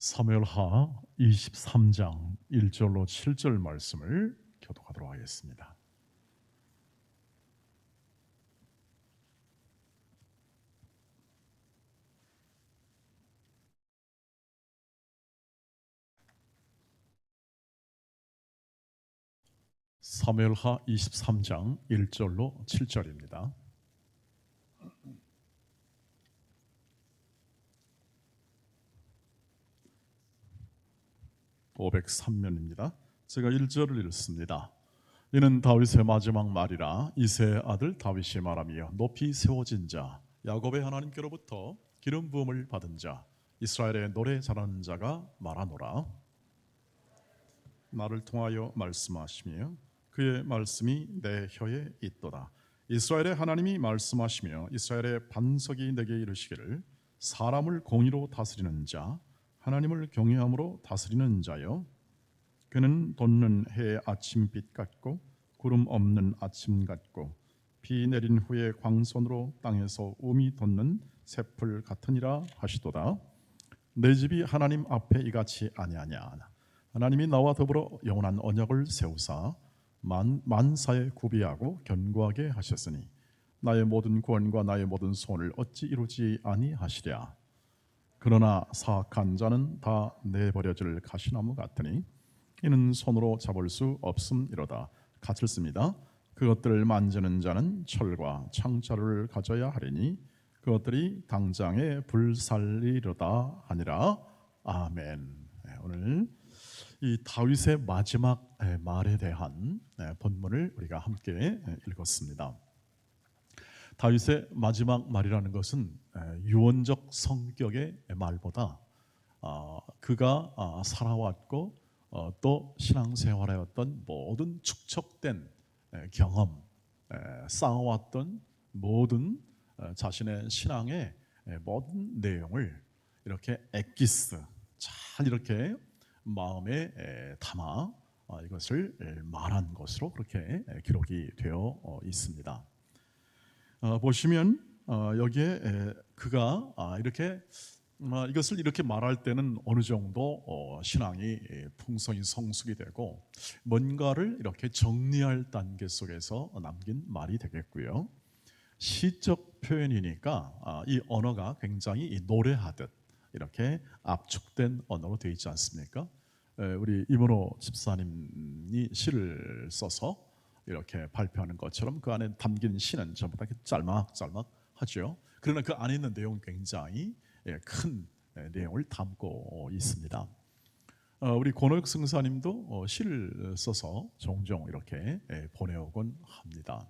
사무엘하 23장 1절로 7절 말씀을 교독하도록 하겠습니다. 사무엘하 23장 1절로 7절입니다. 503면입니다. 제가 1절을 읽습니다. 이는 다윗의 마지막 말이라. 이새의 아들 다윗이 말하며 높이 세워진 자 야곱의 하나님께로부터 기름 부음을 받은 자 이스라엘의 노래 잘하는 자가 말하노라. 나를 통하여 말씀하시며 그의 말씀이 내 혀에 있도다. 이스라엘의 하나님이 말씀하시며 이스라엘의 반석이 내게 이르시기를 사람을 공의로 다스리는 자 하나님을 경외함으로 다스리는 자여, 그는 돋는 해의 아침빛 같고 구름 없는 아침 같고 비 내린 후에 광선으로 땅에서 음이 돋는 새풀 같으니라 하시도다. 내 집이 하나님 앞에 이같이 아니하냐. 하나님이 나와 더불어 영원한 언약을 세우사 만사에 구비하고 견고하게 하셨으니 나의 모든 구원과 나의 모든 소원을 어찌 이루지 아니하시랴. 그러나 사악한 자는 다 내버려질 가시나무 같으니 이는 손으로 잡을 수 없음이로다. 같을 씁니다. 그것들을 만지는 자는 철과 창자를 가져야 하리니 그것들이 당장에 불살리로다 하니라. 아멘. 오늘 이 다윗의 마지막 말에 대한 본문을 우리가 함께 읽었습니다. 다윗의 마지막 말이라는 것은 유언적 성격의 말보다 그가 살아왔고 또 신앙생활하였던 모든 축적된 경험, 쌓아왔던 모든 자신의 신앙의 모든 내용을 이렇게 엑기스 잘 이렇게 마음에 담아 이것을 말한 것으로 그렇게 기록이 되어 있습니다. 보시면 여기에 그가 이렇게 이것을 이렇게 말할 때는 어느 정도 신앙이 풍성히 성숙이 되고 뭔가를 이렇게 정리할 단계 속에서 남긴 말이 되겠고요. 시적 표현이니까 이 언어가 굉장히 노래하듯 이렇게 압축된 언어로 되어 있지 않습니까? 우리 이문호 집사님이 시를 써서 이렇게 발표하는 것처럼 그 안에 담긴 시는 전부 다 짤막짤막하죠. 그러나 그 안에 있는 내용은 굉장히 큰 내용을 담고 있습니다. 우리 권호혁 승사님도 시를 써서 종종 이렇게 보내오곤 합니다.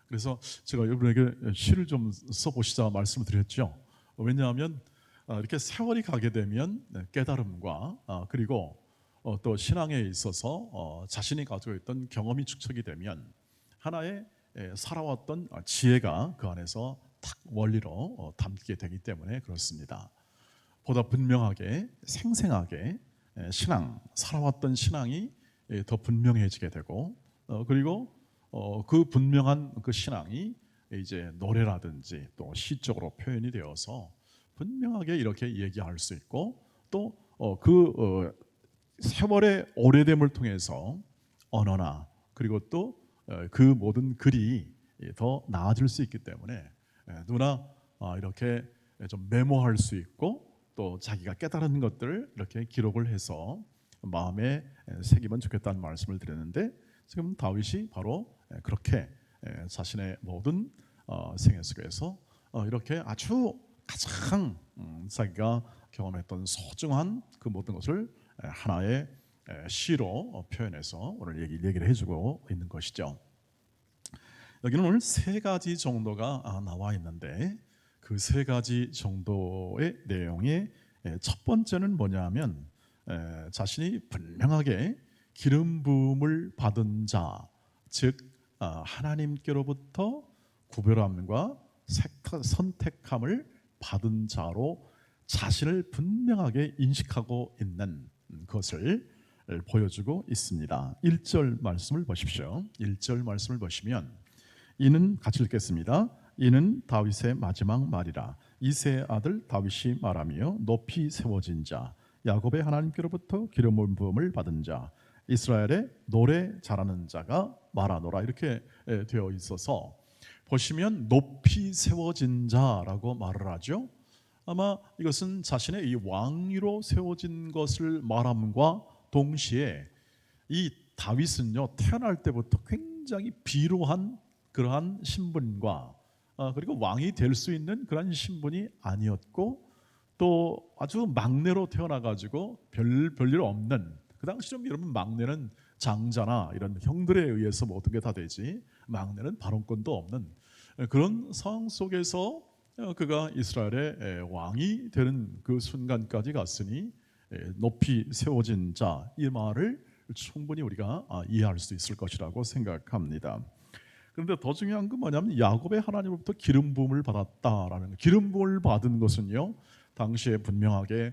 그래서 제가 여러분에게 시를 좀 써보시자 말씀을 드렸죠. 왜냐하면 이렇게 세월이 가게 되면 깨달음과 그리고 또 신앙에 있어서 자신이 가지고 있던 경험이 축적이 되면 하나의 살아왔던 지혜가 그 안에서 탁 원리로 담게 되기 때문에 그렇습니다. 보다 분명하게 생생하게 신앙, 살아왔던 신앙이 더 분명해지게 되고 그리고 그 분명한 그 신앙이 이제 노래라든지 또 시적으로 표현이 되어서 분명하게 이렇게 얘기할 수 있고 또 그 세월의 오래됨을 통해서 언어나 그리고 또 그 모든 글이 더 나아질 수 있기 때문에 누구나 이렇게 좀 메모할 수 있고 또 자기가 깨달은 것들을 이렇게 기록을 해서 마음에 새기면 좋겠다는 말씀을 드렸는데 지금 다윗이 바로 그렇게 자신의 모든 생애 속에서 이렇게 아주 가장 자기가 경험했던 소중한 그 모든 것을 하나의 시로 표현해서 오늘 얘기를 해주고 있는 것이죠. 여기는 오늘 세 가지 정도가 나와 있는데 그 세 가지 정도의 내용의 첫 번째는 뭐냐면 자신이 분명하게 기름 부음을 받은 자, 즉 하나님께로부터 구별함과 선택함을 받은 자로 자신을 분명하게 인식하고 있는 것을 보여주고 있습니다. 1절 말씀을 보십시오. 1절 말씀을 보시면 이는 같이 읽겠습니다. 이는 다윗의 마지막 말이라. 이새의 아들 다윗이 말하며 높이 세워진 자 야곱의 하나님께로부터 기름 부음을 받은 자, 이스라엘의 노래 잘하는 자가 말하노라, 이렇게 되어 있어서 보시면 높이 세워진 자라고 말을 하죠. 아마 이것은 자신의 이 왕위로 세워진 것을 말함과 동시에 이 다윗은요, 태어날 때부터 굉장히 비루한 그러한 신분과 그리고 왕이 될 수 있는 그러한 신분이 아니었고, 또 아주 막내로 태어나가지고 별일 없는, 그 당시로 여러분 막내는 장자나 이런 형들에 의해서 모든 게 다 되지, 막내는 발언권도 없는 그런 상황 속에서 그가 이스라엘의 왕이 되는 그 순간까지 갔으니 높이 세워진 자, 이 말을 충분히 우리가 이해할 수 있을 것이라고 생각합니다. 그런데 더 중요한 건 뭐냐면 야곱의 하나님으로부터 기름 부음을 받았다라는, 기름 부음을 받은 것은요, 당시에 분명하게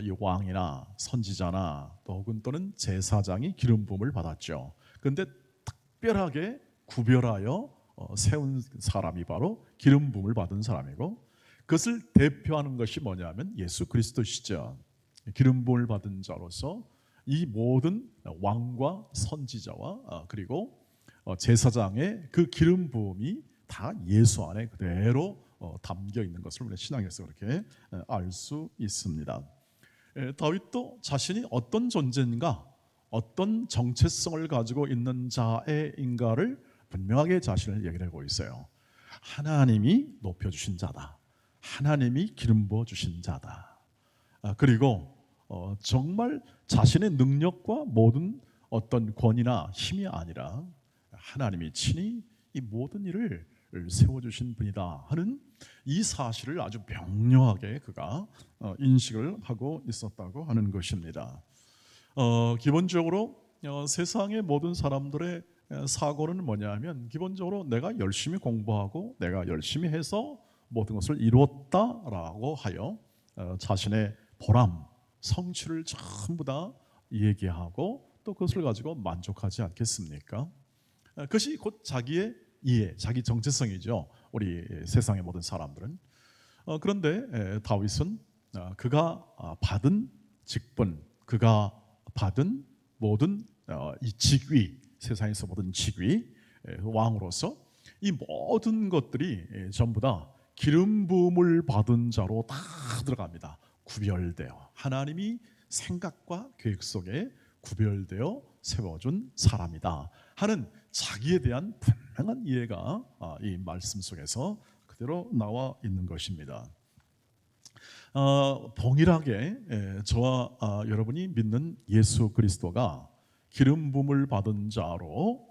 이 왕이나 선지자나 혹은 또는 제사장이 기름 부음을 받았죠. 그런데 특별하게 구별하여 세운 사람이 바로 기름 부음을 받은 사람이고, 그것을 대표하는 것이 뭐냐면 예수 그리스도시죠. 기름 부음을 받은 자로서 이 모든 왕과 선지자와 그리고 제사장의 그 기름 부음이 다 예수 안에 그대로 담겨 있는 것을 우리 신앙에서 그렇게 알 수 있습니다. 다윗도 자신이 어떤 존재인가, 어떤 정체성을 가지고 있는 자인가를 분명하게 자신을 얘기하고 있어요. 하나님이 높여주신 자다, 하나님이 기름 부어주신 자다. 그리고 정말 자신의 능력과 모든 어떤 권위나 힘이 아니라 하나님이 친히 이 모든 일을 세워주신 분이다 하는 이 사실을 아주 명료하게 그가 인식을 하고 있었다고 하는 것입니다. 기본적으로 세상의 모든 사람들의 사고는 뭐냐면, 기본적으로 내가 열심히 공부하고 내가 열심히 해서 모든 것을 이루었다라고 하여 자신의 보람, 성취를 전부 다 얘기하고 또 그것을 가지고 만족하지 않겠습니까? 그것이 곧 자기의 이해, 자기 정체성이죠. 우리 세상의 모든 사람들은. 그런데 다윗은 그가 받은 직분, 그가 받은 모든 이 직위, 세상에서 모든 직위, 왕으로서 이 모든 것들이 전부 다 기름 부음을 받은 자로 다 들어갑니다. 구별되어 하나님이 생각과 계획 속에 구별되어 세워준 사람이다 하는 자기에 대한 분명한 이해가 이 말씀 속에서 그대로 나와 있는 것입니다. 동일하게 저와 여러분이 믿는 예수 그리스도가 기름 부음을 받은 자로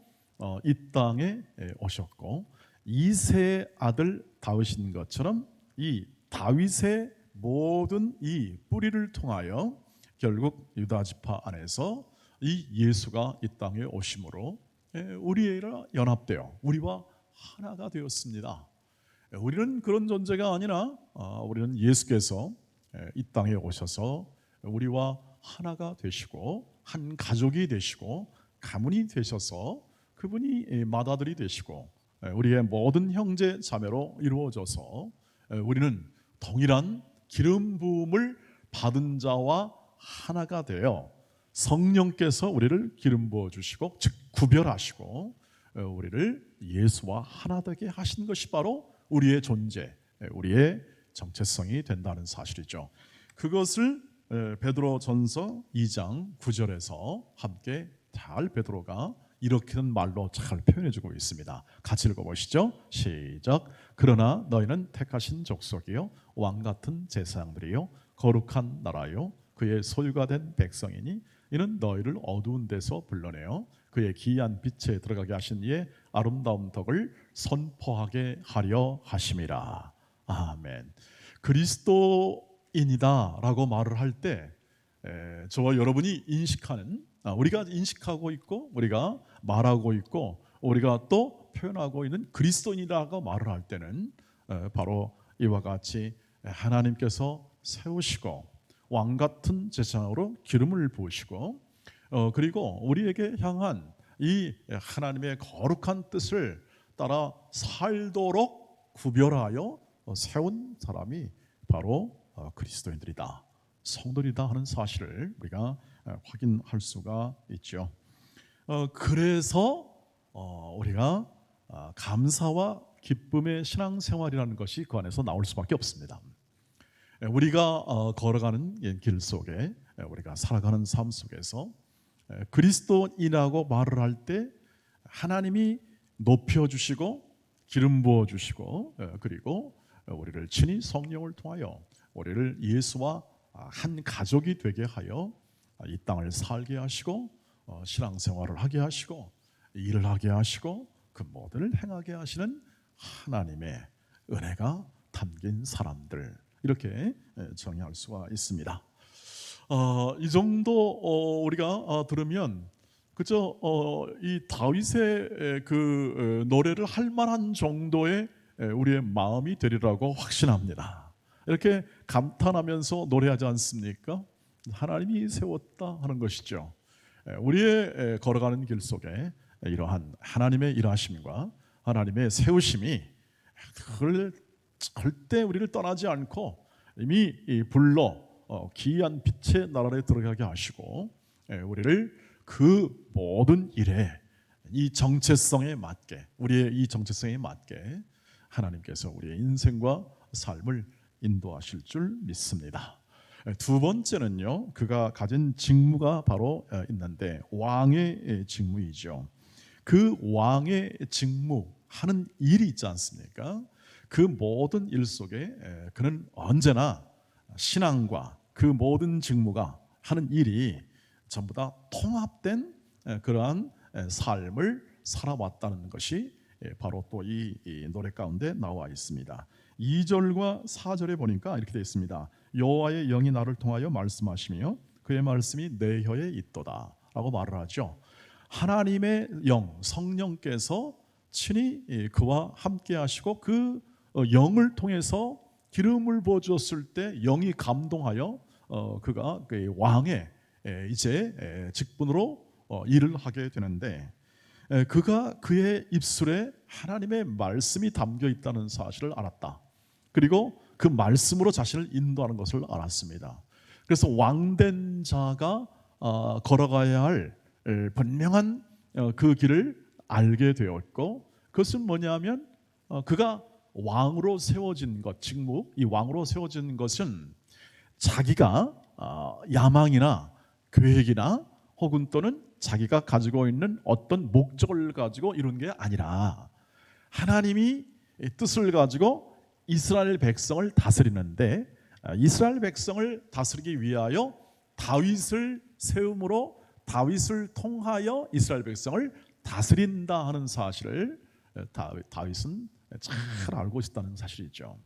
이 땅에 오셨고, 이새의 아들 다윗인 것처럼 이 다윗의 모든 이 뿌리를 통하여 결국 유다 지파 안에서 이 예수가 이 땅에 오심으로 우리와 연합되어 우리와 하나가 되었습니다. 우리는 그런 존재가 아니라 우리는 예수께서 이 땅에 오셔서 우리와 하나가 되시고 한 가족이 되시고 가문이 되셔서 그분이 맏아들이 되시고 우리의 모든 형제 자매로 이루어져서 우리는 동일한 기름 부음을 받은 자와 하나가 되어 성령께서 우리를 기름 부어 주시고, 즉 구별하시고 우리를 예수와 하나 되게 하신 것이 바로 우리의 존재, 우리의 정체성이 된다는 사실이죠. 그것을 베드로전서 2장 9절에서 함께 잘 베드로가 이렇게는 말로 잘 표현해주고 있습니다. 같이 읽어보시죠. 시작. 그러나 너희는 택하신 족속이요 왕 같은 제사장들이요 거룩한 나라요 그의 소유가 된 백성이니 이는 너희를 어두운 데서 불러내어 그의 기이한 빛에 들어가게 하신 이의 아름다운 덕을 선포하게 하려 하심이라. 아멘. 그리스도인이다라고 말을 할 때 저와 여러분이 인식하는, 우리가 인식하고 있고 우리가 말하고 있고 우리가 또 표현하고 있는 그리스도인이라고 말을 할 때는 바로 이와 같이 하나님께서 세우시고 왕 같은 제사장으로 기름을 부으시고 그리고 우리에게 향한 이 하나님의 거룩한 뜻을 따라 살도록 구별하여 세운 사람이 바로 그리스도인들이다. 성도이다 하는 사실을 우리가 확인할 수가 있죠. 그래서 우리가 감사와 기쁨의 신앙생활이라는 것이 그 안에서 나올 수밖에 없습니다. 우리가 걸어가는 길 속에, 우리가 살아가는 삶 속에서 그리스도인이라고 말을 할 때 하나님이 높여주시고 기름 부어주시고, 그리고 우리를 친히 성령을 통하여 우리를 예수와 한 가족이 되게 하여 이 땅을 살게 하시고, 신앙생활을 하게 하시고, 일을 하게 하시고, 그 모든을 행하게 하시는 하나님의 은혜가 담긴 사람들, 이렇게 정의할 수가 있습니다. 이 정도 우리가 들으면 그저 이 다윗의 그 노래를 할 만한 정도의 우리의 마음이 되리라고 확신합니다. 이렇게 감탄하면서 노래하지 않습니까? 하나님이 세웠다 하는 것이죠. 우리의 걸어가는 길 속에 이러한 하나님의 일하심과 하나님의 세우심이 그걸 절대 우리를 떠나지 않고 이미 불러 기이한 빛의 나라에 들어가게 하시고, 우리를 그 모든 일에 이 정체성에 맞게, 우리의 이 정체성에 맞게 하나님께서 우리의 인생과 삶을 인도하실 줄 믿습니다. 두 번째는요, 그가 가진 직무가 바로 있는데 왕의 직무이죠. 그 왕의 직무, 하는 일이 있지 않습니까? 그 모든 일 속에 그는 언제나 신앙과 그 모든 직무가 하는 일이 전부 다 통합된 그러한 삶을 살아왔다는 것이 바로 또 이 노래 가운데 나와 있습니다. 2절과 4절에 보니까 이렇게 되어 있습니다. 여호와의 영이 나를 통하여 말씀하시며 그의 말씀이 내 혀에 있도다 라고 말을 하죠. 하나님의 영, 성령께서 친히 그와 함께 하시고 그 영을 통해서 기름을 부어주었을 때 영이 감동하여 그가 그 왕의 이제 직분으로 일을 하게 되는데, 그가 그의 입술에 하나님의 말씀이 담겨 있다는 사실을 알았다. 그리고 그 말씀으로 자신을 인도하는 것을 알았습니다. 그래서 왕된 자가 걸어가야 할 분명한 그 길을 알게 되었고, 그것은 뭐냐면 그가 왕으로 세워진 것, 직무, 이 왕으로 세워진 것은 자기가 야망이나 계획이나 혹은 또는 자기가 가지고 있는 어떤 목적을 가지고 이룬 게 아니라 하나님이 뜻을 가지고 이스라엘 백성을 다스리는데, 이스라엘 백성을 다스리기 위하여 다윗을 세움으로 다윗을 통하여 이스라엘 백성을 다스린다 하는 사실을 다윗은 잘 알고 있다는 사실이죠.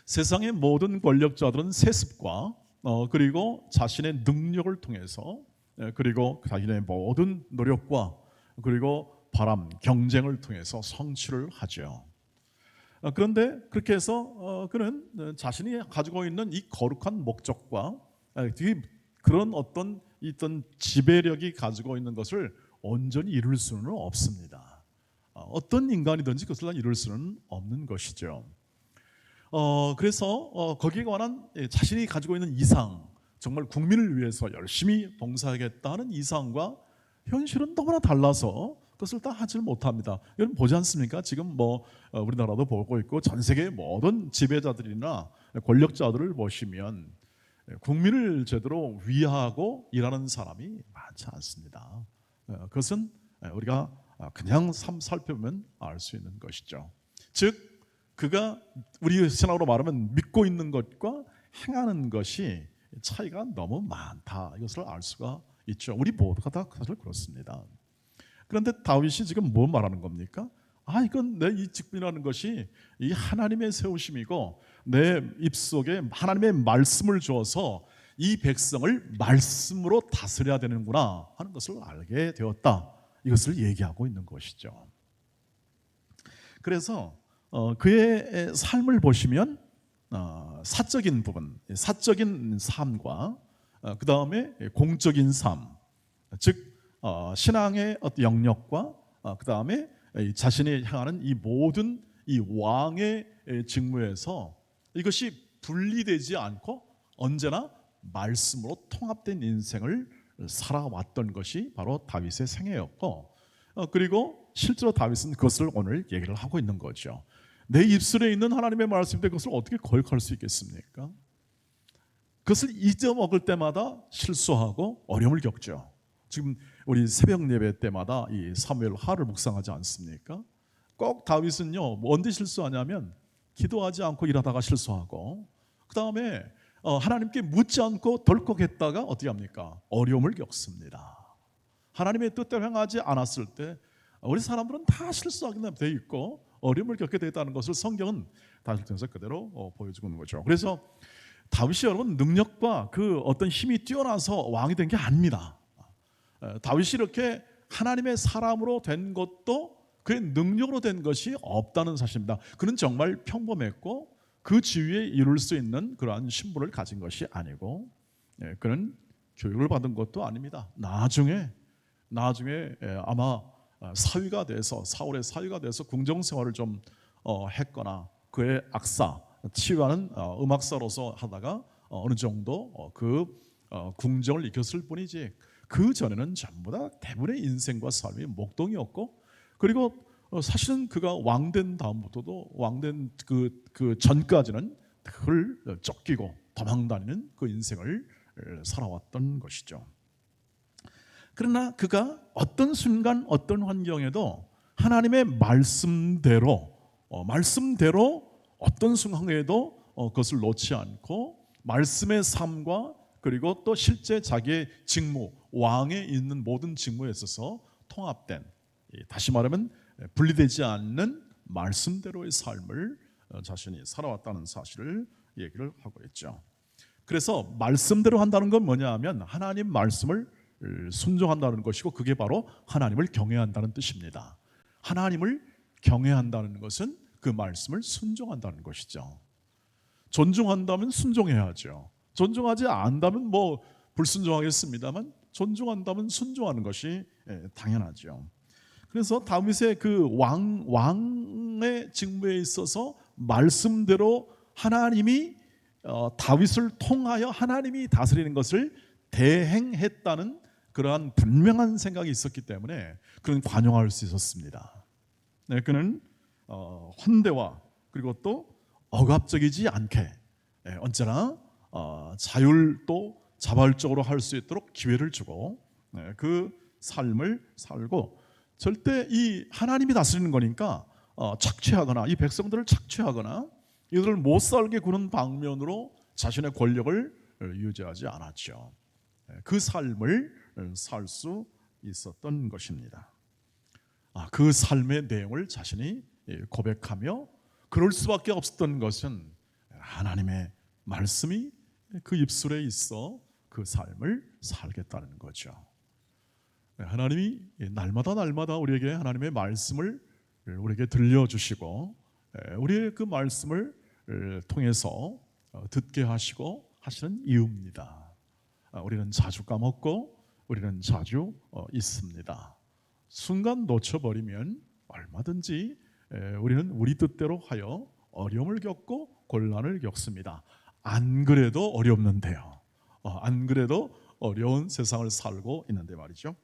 세상의 모든 권력자들은 세습과 그리고 자신의 능력을 통해서, 그리고 자신의 모든 노력과 그리고 바람, 경쟁을 통해서 성취를 하죠. 그런데 그렇게 해서 그는 자신이 가지고 있는 이 거룩한 목적과 그런 어떤 지배력이 가지고 있는 것을 온전히 이룰 수는 없습니다. 어떤 인간이든지 그것을 이룰 수는 없는 것이죠. 그래서 거기에 관한 자신이 가지고 있는 이상, 정말 국민을 위해서 열심히 봉사하겠다는 이상과 현실은 너무나 달라서 그것을 다 하지 못합니다. 여러분 보지 않습니까? 지금 우리나라도 보고 있고 전 세계의 모든 지배자들이나 권력자들을 보시면 국민을 제대로 위하고 일하는 사람이 많지 않습니다. 그것은 우리가 그냥 삶 살펴보면 알 수 있는 것이죠. 즉 그가 우리 신앙으로 말하면 믿고 있는 것과 행하는 것이 차이가 너무 많다, 이것을 알 수가 있죠. 우리 모두가 다 사실 그렇습니다. 그런데 다윗이 지금 뭐 말하는 겁니까? 이건 내 이 직분이라는 것이 이 하나님의 세우심이고 내 입속에 하나님의 말씀을 주어서 이 백성을 말씀으로 다스려야 되는구나 하는 것을 알게 되었다, 이것을 얘기하고 있는 것이죠. 그래서 그의 삶을 보시면 사적인 부분, 사적인 삶과 그 다음에 공적인 삶, 즉 신앙의 어떤 영역과 그 다음에 자신이 향하는 이 모든 이 왕의 직무에서 이것이 분리되지 않고 언제나 말씀으로 통합된 인생을 살아왔던 것이 바로 다윗의 생애였고, 그리고 실제로 다윗은 그것을 오늘 얘기를 하고 있는 거죠. 내 입술에 있는 하나님의 말씀인데 그것을 어떻게 거역할 수 있겠습니까? 그것을 잊어먹을 때마다 실수하고 어려움을 겪죠. 지금 우리 새벽 예배 때마다 이 사무엘 하를 묵상하지 않습니까? 꼭 다윗은요, 언제 실수하냐면 기도하지 않고 일하다가 실수하고, 그 다음에 하나님께 묻지 않고 덜컥했다가 어떻게 합니까? 어려움을 겪습니다. 하나님의 뜻대로 행하지 않았을 때 우리 사람들은 다 실수하게 돼 있고 어려움을 겪게 되었다는 것을 성경은 다윗을 통해서 그대로 보여주고 있는 거죠. 그래서 다윗이 여러분 능력과 그 어떤 힘이 뛰어나서 왕이 된 게 아닙니다. 다윗이 이렇게 하나님의 사람으로 된 것도 그의 능력으로 된 것이 없다는 사실입니다. 그는 정말 평범했고 그 지위에 이룰 수 있는 그러한 신분을 가진 것이 아니고, 그는 교육을 받은 것도 아닙니다. 나중에 아마 사위가 돼서, 사울의 사위가 돼서 궁정 생활을 좀 했거나 그의 악사, 치유하는 음악사로서 하다가 어느 정도 그 궁정을 익혔을 뿐이지, 그 전에는 전부 다 대부분의 인생과 삶이 목동이었고, 그리고 사실은 그가 왕된 다음부터도 왕된 그 전까지는 그걸 쫓기고 도망다니는 그 인생을 살아왔던 것이죠. 그러나 그가 어떤 순간 어떤 환경에도 하나님의 말씀대로 어떤 순간에도 그것을 놓지 않고 말씀의 삶과 그리고 또 실제 자기의 직무, 왕에 있는 모든 직무에 있어서 통합된, 다시 말하면 분리되지 않는 말씀대로의 삶을 자신이 살아왔다는 사실을 얘기를 하고 있죠. 그래서 말씀대로 한다는 건 뭐냐 하면 하나님 말씀을 순종한다는 것이고, 그게 바로 하나님을 경외한다는 뜻입니다. 하나님을 경외한다는 것은 그 말씀을 순종한다는 것이죠. 존중한다면 순종해야죠. 존중하지 않는다면 뭐 불순종하겠습니다만, 존중한다면 순종하는 것이 당연하죠. 그래서 다윗의 그 왕의 직무에 있어서 말씀대로 하나님이 다윗을 통하여 하나님이 다스리는 것을 대행했다는 그러한 분명한 생각이 있었기 때문에 그는 관용할 수 있었습니다. 그는 환대와 그리고 또 억압적이지 않게 언제나 자율도 자발적으로 할 수 있도록 기회를 주고 그 삶을 살고, 절대 이 하나님이 다스리는 거니까 착취하거나 이 백성들을 착취하거나 이들을 못 살게 구는 방면으로 자신의 권력을 유지하지 않았죠. 그 삶을 살 수 있었던 것입니다. 그 삶의 내용을 자신이 고백하며 그럴 수밖에 없었던 것은 하나님의 말씀이 그 입술에 있어 그 삶을 살겠다는 거죠. 하나님이 날마다 우리에게 하나님의 말씀을 우리에게 들려주시고 우리의 그 말씀을 통해서 듣게 하시고 하시는 이유입니다. 우리는 자주 까먹고 우리는 자주 잊습니다. 순간 놓쳐버리면 얼마든지 우리는 우리 뜻대로 하여 어려움을 겪고 곤란을 겪습니다. 안 그래도 어렵는데요. 안 그래도 어려운 세상을 살고 있는데 말이죠.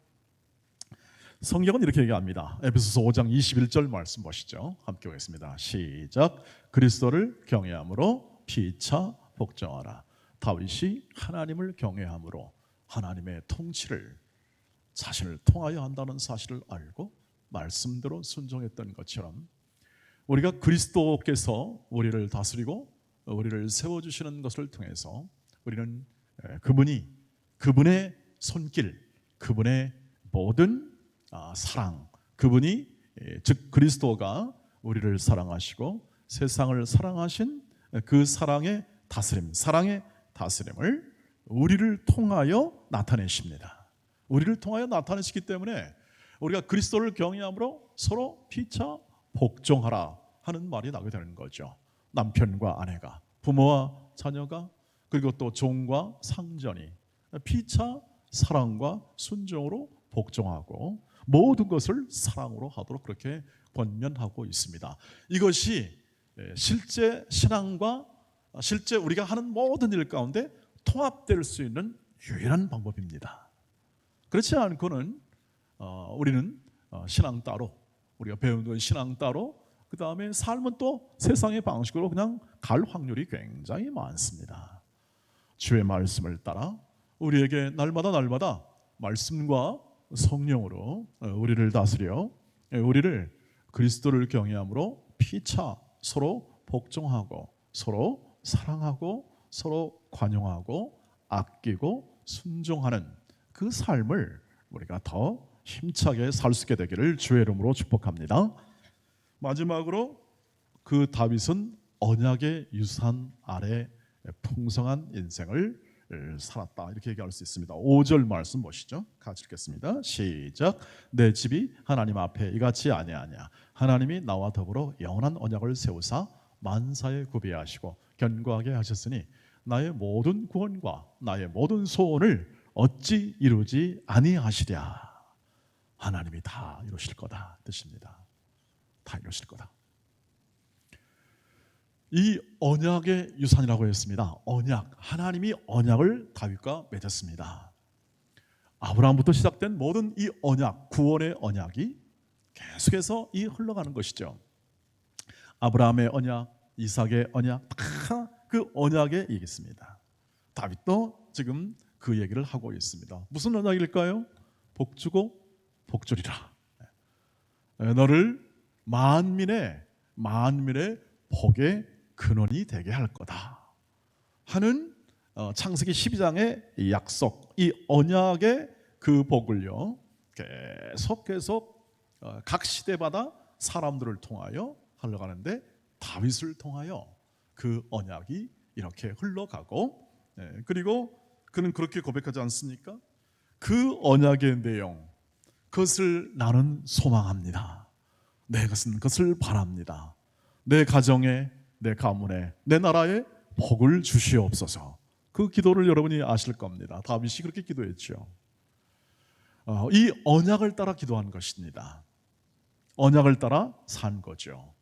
성경은 이렇게 얘기합니다. 에베소서 5장 21절 말씀 보시죠. 함께 보겠습니다. 시작. 그리스도를 경외함으로 피차 복종하라. 다윗이 하나님을 경외함으로 하나님의 통치를 자신을 통하여 한다는 사실을 알고 말씀대로 순종했던 것처럼 우리가 그리스도께서 우리를 다스리고 우리를 세워주시는 것을 통해서 우리는 그분의 손길, 그분의 모든 사랑, 그분이 즉 그리스도가 우리를 사랑하시고 세상을 사랑하신 그 사랑의 다스림을 우리를 통하여 나타내십니다. 우리를 통하여 나타내시기 때문에 우리가 그리스도를 경외함으로 서로 피차 복종하라 하는 말이 나게 되는 거죠. 남편과 아내가, 부모와 자녀가, 그리고 또 종과 상전이 피차 사랑과 순종으로 복종하고 모든 것을 사랑으로 하도록 그렇게 권면하고 있습니다. 이것이 실제 신앙과 실제 우리가 하는 모든 일 가운데 통합될 수 있는 유일한 방법입니다. 그렇지 않고는 우리는 신앙 따로, 우리가 배운 건 신앙 따로, 그 다음에 삶은 또 세상의 방식으로 그냥 갈 확률이 굉장히 많습니다. 주의 말씀을 따라 우리에게 날마다 말씀과 성령으로 우리를 다스려 우리를 그리스도를 경외함으로 피차 서로 복종하고 서로 사랑하고 서로 관용하고 아끼고 순종하는 그 삶을 우리가 더 힘차게 살 수 있게 되기를 주의 이름으로 축복합니다. 마지막으로 그 다윗은 언약의 유산 아래 풍성한 인생을 살았다, 이렇게 얘기할 수 있습니다. 5절 말씀 보시죠. 같이 읽겠습니다. 시작. 내 집이 하나님 앞에 이같이 아니하냐. 하나님이 나와 더불어 영원한 언약을 세우사 만사에 구비하시고 견고하게 하셨으니 나의 모든 구원과 나의 모든 소원을 어찌 이루지 아니하시랴. 하나님이 다 이루실 거다 뜻입니다. 다 이루실 거다. 이 언약의 유산이라고 했습니다. 언약, 하나님이 언약을 다윗과 맺었습니다. 아브라함부터 시작된 모든 이 언약, 구원의 언약이 계속해서 흘러가는 것이죠. 아브라함의 언약, 이삭의 언약, 다 그 언약에 있습니다. 다윗도 지금 그 얘기를 하고 있습니다. 무슨 언약일까요? 복주고 복주리라. 너를 만민의 복의 근원이 되게 할 거다 하는 창세기 12장의 약속, 이 언약의 그 복을요 계속 각 시대마다 사람들을 통하여 흘러가는데 다윗을 통하여 그 언약이 이렇게 흘러가고, 그리고 그는 그렇게 고백하지 않습니까? 그 언약의 내용, 그것을 나는 소망합니다. 내 것을 바랍니다. 내 가정에, 내 가문에, 내 나라에 복을 주시옵소서. 그 기도를 여러분이 아실 겁니다. 다윗이 그렇게 기도했죠. 이 언약을 따라 기도한 것입니다. 언약을 따라 산 거죠.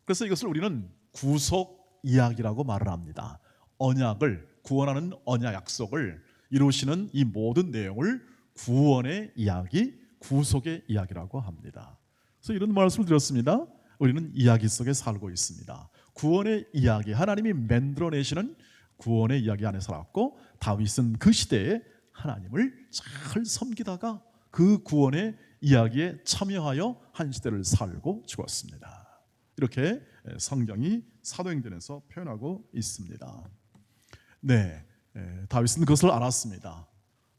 그래서 이것을 우리는 구속 이야기라고 말을 합니다. 언약을, 구원하는 언약 약속을 이루시는 이 모든 내용을 구원의 이야기, 구속의 이야기라고 합니다. 그래서 이런 말씀을 드렸습니다. 우리는 이야기 속에 살고 있습니다. 구원의 이야기, 하나님이 만들어내시는 구원의 이야기 안에 살았고, 다윗은 그 시대에 하나님을 잘 섬기다가 그 구원의 이야기에 참여하여 한 시대를 살고 죽었습니다. 이렇게 성경이 사도행전에서 표현하고 있습니다. 네, 다윗은 그것을 알았습니다.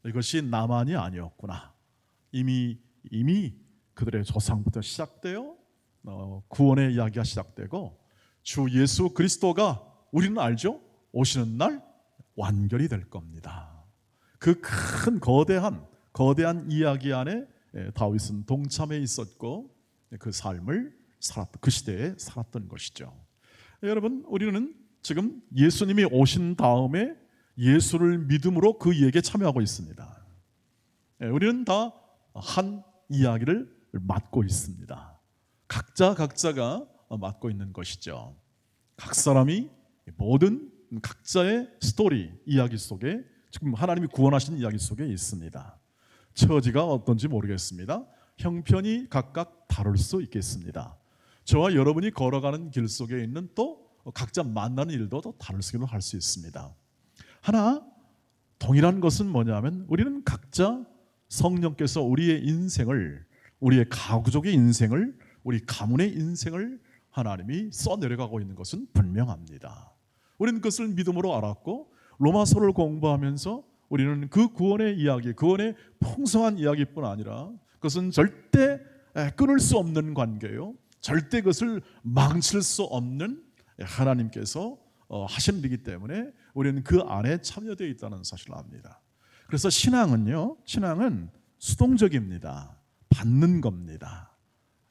이것이 나만이 아니었구나. 이미 그들의 조상부터 시작되어 구원의 이야기가 시작되고, 주 예수 그리스도가 우리는 알죠? 오시는 날 완결이 될 겁니다. 그 큰 거대한 이야기 안에 다윗은 동참해 있었고, 그 삶을 살았던, 그 시대에 살았던 것이죠. 여러분, 우리는 지금 예수님이 오신 다음에 예수를 믿음으로 그 이야기에 참여하고 있습니다. 우리는 다 한 이야기를 맡고 있습니다. 각자가 맡고 있는 것이죠. 각 사람이 모든 각자의 스토리, 이야기 속에 지금 하나님이 구원하신 이야기 속에 있습니다. 처지가 어떤지 모르겠습니다. 형편이 각각 다를 수 있겠습니다. 저와 여러분이 걸어가는 길 속에 있는 또 각자 만나는 일도 또 다를 수는 할 수 있습니다. 하나 동일한 것은 뭐냐면, 우리는 각자 성령께서 우리의 인생을, 우리의 가구족의 인생을, 우리 가문의 인생을 하나님이 써내려가고 있는 것은 분명합니다. 우리는 그것을 믿음으로 알았고, 로마서를 공부하면서 우리는 그 구원의 이야기, 구원의 풍성한 이야기뿐 아니라 그것은 절대 끊을 수 없는 관계요, 절대 그것을 망칠 수 없는 하나님께서 하신 일이기 때문에 우리는 그 안에 참여되어 있다는 사실을 압니다. 그래서 신앙은 수동적입니다. 받는 겁니다.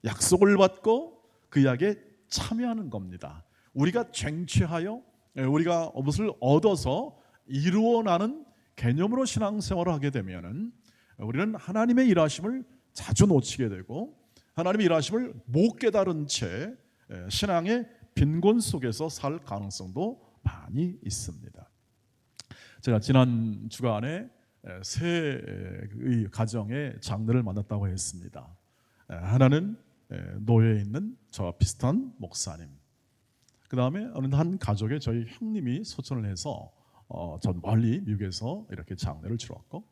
약속을 받고 그 이야기에 참여하는 겁니다. 우리가 쟁취하여 우리가 무엇을 얻어서 이루어나는 개념으로 신앙생활을 하게 되면은 우리는 하나님의 일하심을 자주 놓치게 되고, 하나님의 일하심을 못 깨달은 채 신앙의 빈곤 속에서 살 가능성도 많이 있습니다. 제가 지난 주간에 세 가정의 장로를 만났다고 했습니다. 하나는 노예에 있는 저와 비슷한 목사님, 그 다음에 어느 한 가족의 저희 형님이 소천을 해서 전 멀리 미국에서 이렇게 장례를 치렀고,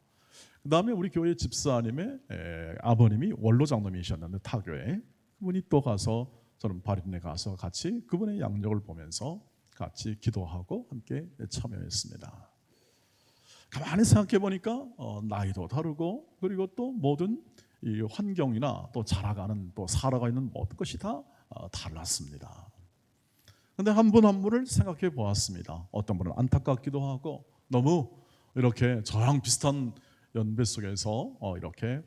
그 다음에 우리 교회 집사님의 아버님이 원로 장로님이셨는데 타교에, 그분이 또 가서 저는 바린에 가서 같이 그분의 양력을 보면서 같이 기도하고 함께 참여했습니다. 가만히 생각해 보니까 나이도 다르고, 그리고 또 모든 이 환경이나 또 자라가는 또 살아가는 모든 것이 다 달랐습니다. 그런데 한 분 한 분을 생각해 보았습니다. 어떤 분은 안타깝기도 하고, 너무 이렇게 저랑 비슷한 연배 속에서 이렇게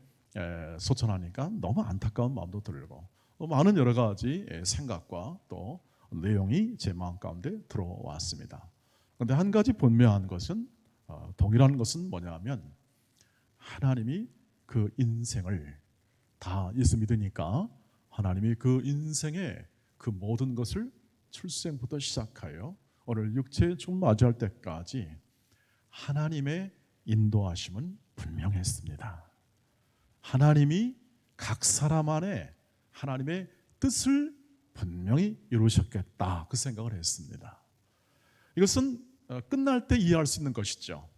소천하니까 너무 안타까운 마음도 들고, 많은 여러 가지 생각과 또 내용이 제 마음 가운데 들어왔습니다. 그런데 한 가지 분명한 것은, 동일한 것은 뭐냐면, 하나님이 그 인생을 다 예수 믿으니까 하나님이 그 인생의 그 모든 것을 출생부터 시작하여 오늘 육체의 죽음 맞이할 때까지 하나님의 인도하심은 분명했습니다. 하나님이 각 사람 안에 하나님의 뜻을 분명히 이루셨겠다, 그 생각을 했습니다. 이것은 끝날 때 이해할 수 있는 것이죠.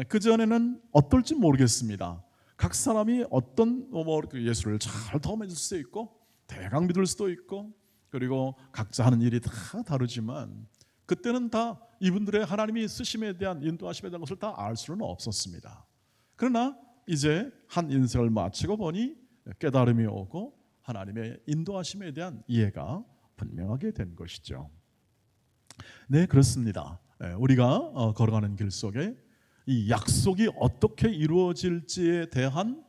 그 전에는 어떨지 모르겠습니다. 각 사람이 어떤 예수를 잘 덤해줄 수 있고 대강 믿을 수도 있고, 그리고 각자 하는 일이 다 다르지만 그때는 다 이분들의 하나님이 쓰심에 대한 인도하심에 대한 것을 다 알 수는 없었습니다. 그러나 이제 한 인생을 마치고 보니 깨달음이 오고 하나님의 인도하심에 대한 이해가 분명하게 된 것이죠. 네, 그렇습니다. 우리가 걸어가는 길 속에 이 약속이 어떻게 이루어질지에 대한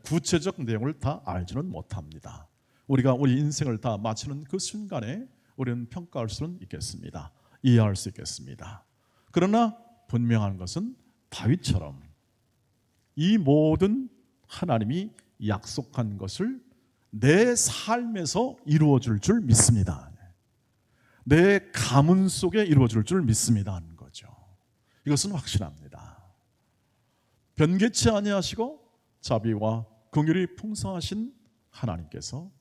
구체적 내용을 다 알지는 못합니다. 우리가 우리 인생을 다 마치는 그 순간에 우리는 평가할 수는 있겠습니다. 이해할 수 있겠습니다. 그러나 분명한 것은 다윗처럼 이 모든 하나님이 약속한 것을 내 삶에서 이루어질 줄 믿습니다. 내 가문 속에 이루어질 줄 믿습니다 하는 거죠. 이것은 확실합니다. 변개치 아니하시고 자비와 긍휼이 풍성하신 하나님께서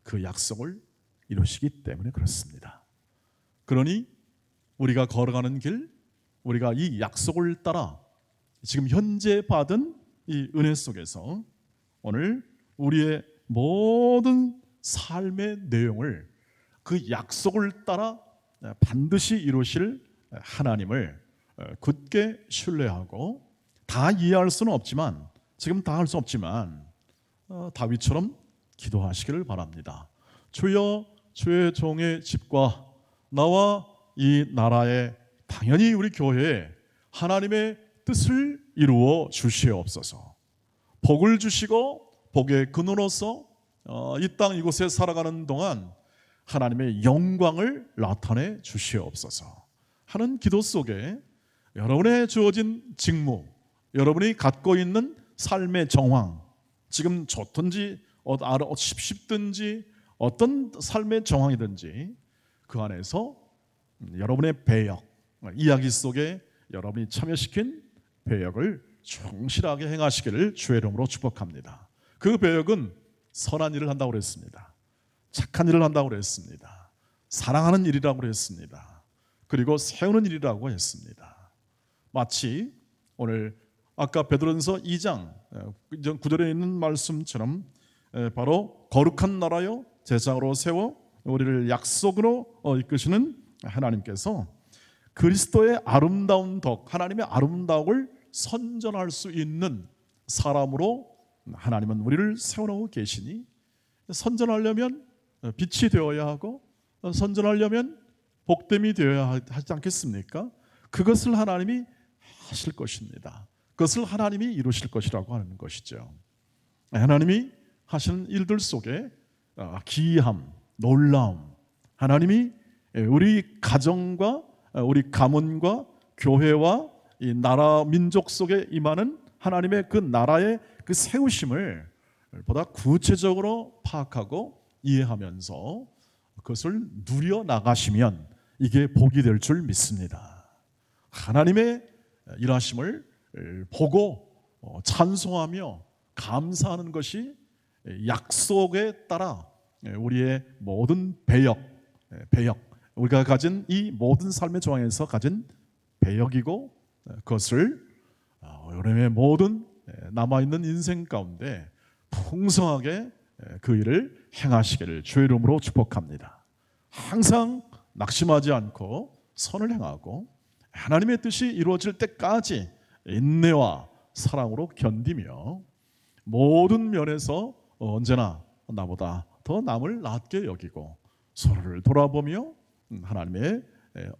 그 약속을 이루시기 때문에 그렇습니다. 그러니 우리가 걸어가는 길, 우리가 이 약속을 따라 지금 현재 받은 이 은혜 속에서 오늘 우리의 모든 삶의 내용을 그 약속을 따라 반드시 이루실 하나님을 굳게 신뢰하고, 다 이해할 수는 없지만, 지금 다 할 수 없지만 다윗처럼 기도하시기를 바랍니다. 주여, 주의 종의 집과 나와 이 나라에, 당연히 우리 교회에 하나님의 뜻을 이루어 주시옵소서. 복을 주시고 복의 근원으로서 이 땅 이곳에 살아가는 동안 하나님의 영광을 나타내 주시옵소서 하는 기도 속에 여러분의 주어진 직무, 여러분이 갖고 있는 삶의 정황, 지금 좋든지 쉽든지 어떤 삶의 정황이든지 그 안에서 여러분의 배역, 이야기 속에 여러분이 참여시킨 배역을 충실하게 행하시기를 주의 이름으로 축복합니다. 그 배역은 선한 일을 한다고 그랬습니다. 착한 일을 한다고 그랬습니다. 사랑하는 일이라고 그랬습니다. 그리고 세우는 일이라고 했습니다. 마치 오늘 아까 베드로전서 2장 9절에 있는 말씀처럼 바로 거룩한 나라요 제사장으로 세워 우리를 약속으로 이끄시는 하나님께서 그리스도의 아름다운 덕, 하나님의 아름다움을 선전할 수 있는 사람으로 하나님은 우리를 세워놓고 계시니, 선전하려면 빛이 되어야 하고 선전하려면 복됨이 되어야 하지 않겠습니까? 그것을 하나님이 하실 것입니다. 그것을 하나님이 이루실 것이라고 하는 것이죠. 하나님이 하시는 일들 속에 기이함, 놀라움, 하나님이 우리 가정과 우리 가문과 교회와 이 나라 민족 속에 임하는 하나님의 그 나라의 그 세우심을 보다 구체적으로 파악하고 이해하면서 그것을 누려 나가시면 이게 복이 될 줄 믿습니다. 하나님의 일하심을 보고 찬송하며 감사하는 것이 약속에 따라 우리의 모든 배역, 우리가 가진 이 모든 삶의 조항에서 가진 배역이고, 그것을 여러분의 모든 남아있는 인생 가운데 풍성하게 그 일을 행하시기를 주의 이름으로 축복합니다. 항상 낙심하지 않고 선을 행하고 하나님의 뜻이 이루어질 때까지 인내와 사랑으로 견디며 모든 면에서 언제나 나보다 더 남을 낮게 여기고 서로를 돌아보며 하나님의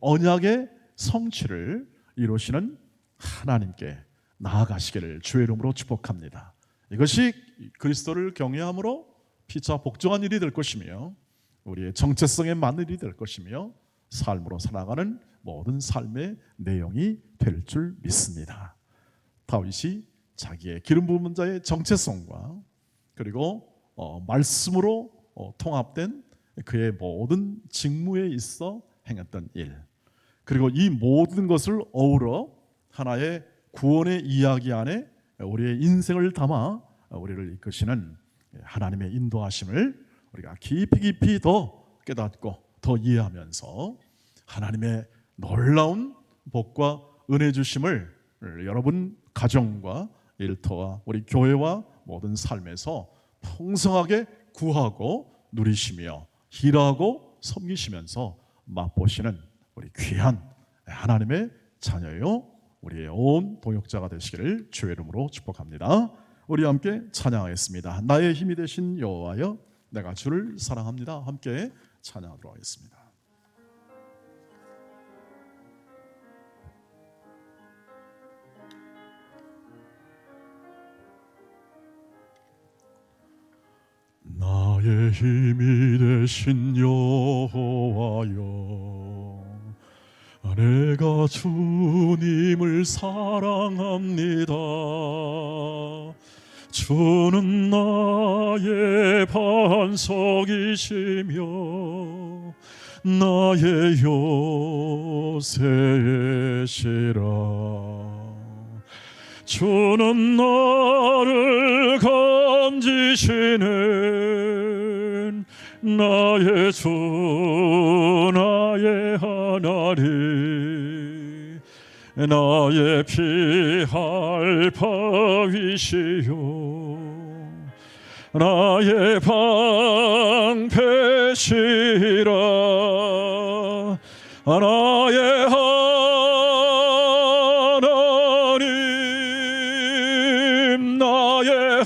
언약의 성취를 이루시는 하나님께 나아가시기를 주의 이름으로 축복합니다. 이것이 그리스도를 경외함으로 피차 복종한 일이 될 것이며 우리의 정체성에 맞는 일이 될 것이며 삶으로 살아가는 모든 삶의 내용이 될 줄 믿습니다. 다윗이 자기의 기름 부은 자의 정체성과 그리고 말씀으로 통합된 그의 모든 직무에 있어 행했던 일, 그리고 이 모든 것을 어우러 하나의 구원의 이야기 안에 우리의 인생을 담아 우리를 이끄시는 하나님의 인도하심을 우리가 깊이 더 깨닫고 더 이해하면서 하나님의 놀라운 복과 은혜 주심을 여러분 가정과 일터와 우리 교회와 모든 삶에서 풍성하게 구하고 누리시며 일하고 섬기시면서 맛보시는 우리 귀한 하나님의 자녀요 우리의 온 동역자가 되시기를 주의 이름으로 축복합니다. 우리 함께 찬양하겠습니다. 나의 힘이 되신 여호와여 내가 주를 사랑합니다. 함께 찬양하도록 하겠습니다. 나의 힘이 되신 여호와여 내가 주님을 사랑합니다. 주는 나의 반석이시며 나의 요새시라. 주는 나를 건지시는 나의 주 나의 하나님, 나의 피할 바위시요 나의 방패시라. 나의 하나님, 나의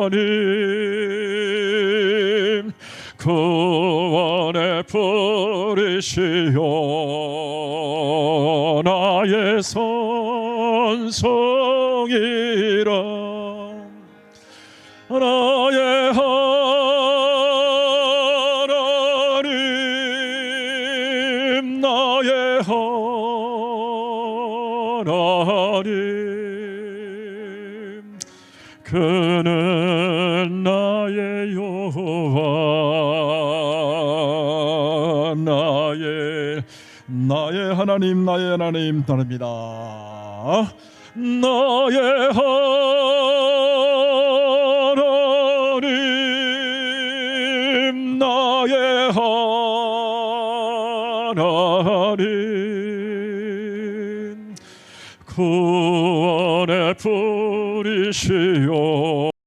하나님, 구원의 뿌리시요 나의 선성이라. 나의 하나님, 나의 하나님, 그는 나의 여호와 나의 하나님, 나의 하나님 다릅니다. 나의 하나님, 나의 하나님, 구원의 뿌리시요